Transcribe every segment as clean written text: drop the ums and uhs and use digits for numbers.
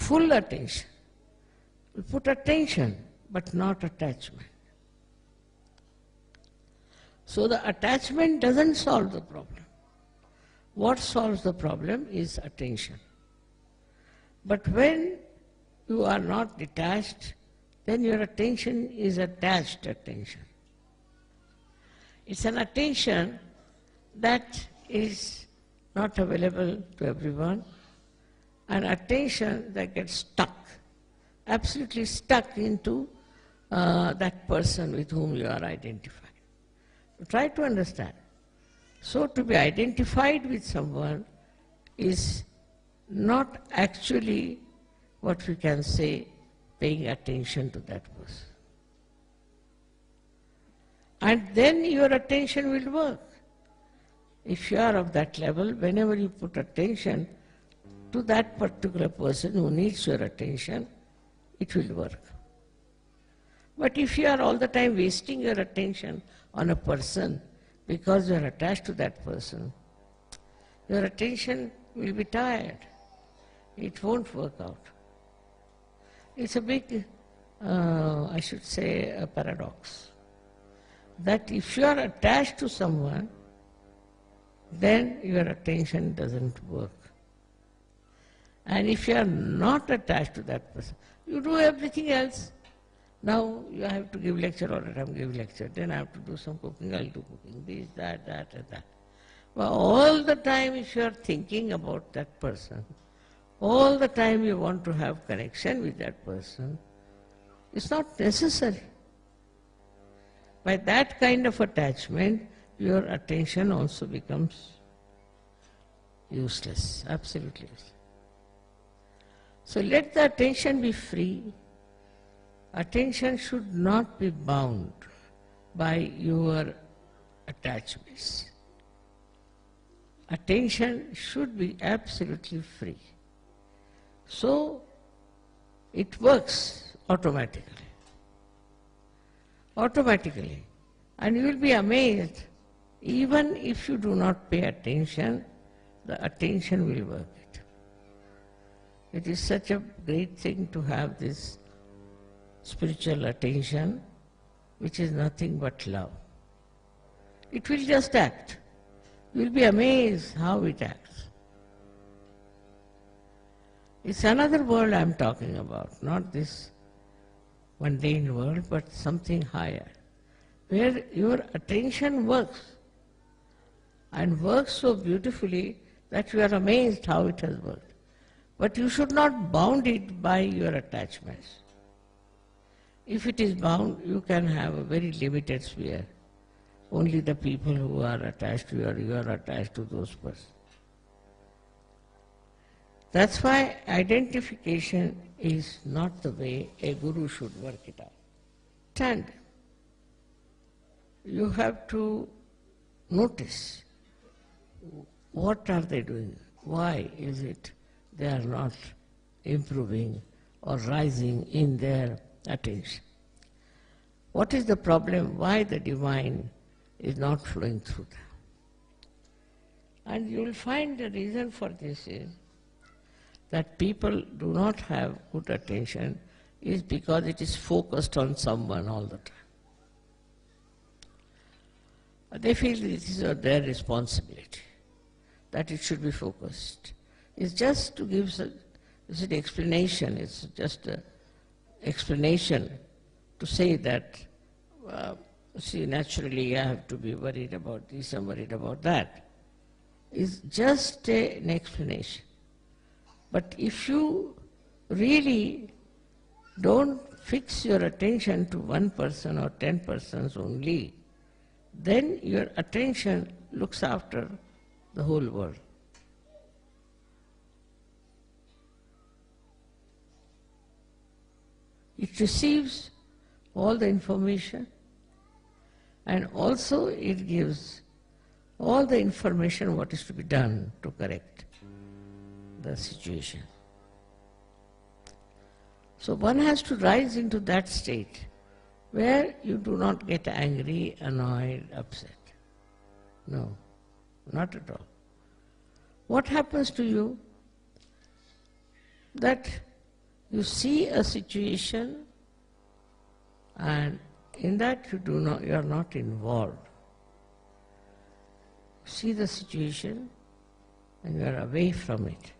full attention. We put attention, but not attachment. So the attachment doesn't solve the problem. What solves the problem is attention. But when you are not detached, then your attention is attached attention. It's an attention that is not available to everyone, an attention that gets stuck, absolutely stuck into that person with whom you are identified. Try to understand. So to be identified with someone is not actually what we can say paying attention to that person. And then your attention will work. If you are of that level, whenever you put attention to that particular person who needs your attention, it will work. But if you are all the time wasting your attention on a person because you are attached to that person, your attention will be tired. It won't work out. It's a big, I should say, a paradox. That if you are attached to someone, then your attention doesn't work. And if you are not attached to that person, you do everything else. Now you have to give lecture all the time, give lecture. Then I have to do some cooking, I'll do cooking, this, that, and that. But all the time if you are thinking about that person, all the time you want to have connection with that person, it's not necessary. By that kind of attachment, your attention also becomes useless, absolutely useless. So let the attention be free. Attention should not be bound by your attachments. Attention should be absolutely free. So it works automatically. Automatically. And you will be amazed, even if you do not pay attention, the attention will work it. It is such a great thing to have this spiritual attention, which is nothing but love. It will just act. You will be amazed how it acts. It's another world I'm talking about, not this mundane world, but something higher, where your attention works, and works so beautifully that you are amazed how it has worked. But you should not bound it by your attachments. If it is bound, you can have a very limited sphere. Only the people who are attached to you, or you are attached to those persons. That's why identification is not the way a guru should work it out. And you have to notice what are they doing, why is it they are not improving or rising in their attention. What is the problem? Why the divine is not flowing through them? And you will find the reason for this is that people do not have good attention is because it is focused on someone all the time. They feel it is their responsibility, that it should be focused. It's just to give an explanation, it's just an explanation to say that, see, naturally I have to be worried about this, I'm worried about that. It's just an explanation. But if you really don't fix your attention to one person or 10 persons only, then your attention looks after the whole world. It receives all the information, and also it gives all the information what is to be done to correct the situation. So one has to rise into that state where you do not get angry, annoyed, upset. No, not at all. What happens to you? That You see a situation and in that you are not involved. See the situation and you are away from it.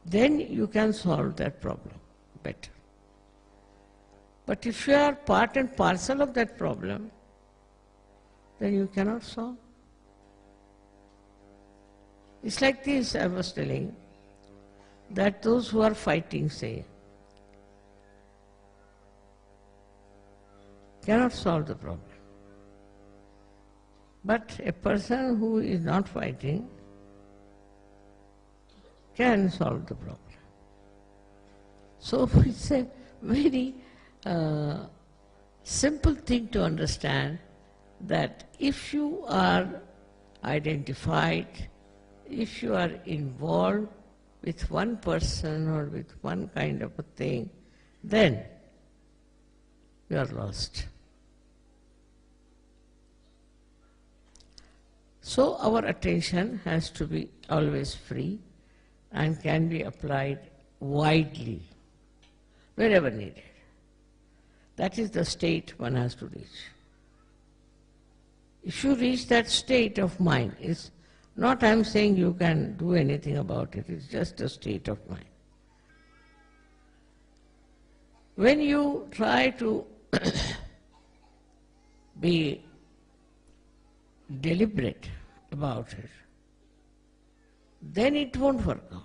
Then you can solve that problem better. But if you are part and parcel of that problem, then you cannot solve. It's like this, I was telling, that those who are fighting, say, cannot solve the problem. But a person who is not fighting can solve the problem. So it's a very simple thing to understand that if you are identified, if you are involved with one person or with one kind of a thing, then you are lost. So our attention has to be always free and can be applied widely, wherever needed. That is the state one has to reach. If you reach that state of mind, it's not I'm saying you can do anything about it, it's just a state of mind. When you try to be deliberate about it, then it won't work out.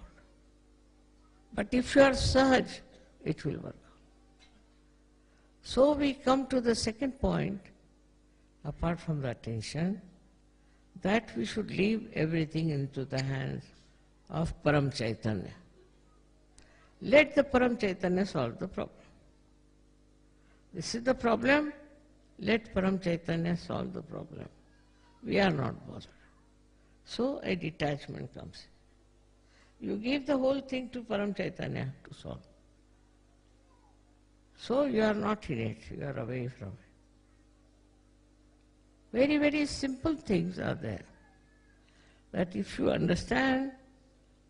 But if you are sahaj, it will work out. So we come to the second point, apart from the attention, that we should leave everything into the hands of Param Chaitanya. Let the Param Chaitanya solve the problem. This is the problem, let Param Chaitanya solve the problem. We are not bothered. So a detachment comes in. You give the whole thing to Param Chaitanya to solve. So you are not in it, you are away from it. Very, very simple things are there. That if you understand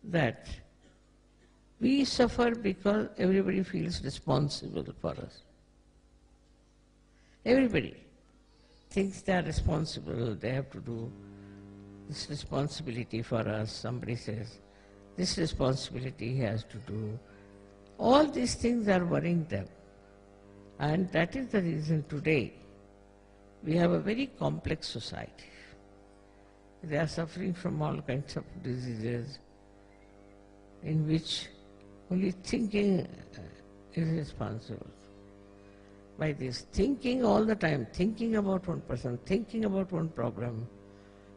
that we suffer because everybody feels responsible for us. Everybody thinks they are responsible, they have to do this responsibility for us. Somebody says, this responsibility he has to do. All these things are worrying them. And that is the reason today we have a very complex society. They are suffering from all kinds of diseases in which only thinking is responsible. By this thinking all the time, thinking about one person, thinking about one problem,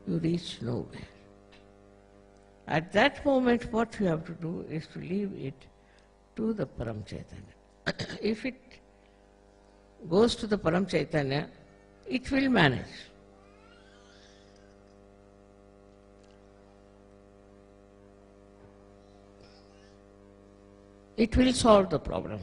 you reach nowhere. At that moment, what you have to do is to leave it to the Param Chaitanya. If it goes to the Param Chaitanya, it will manage. It will solve the problem.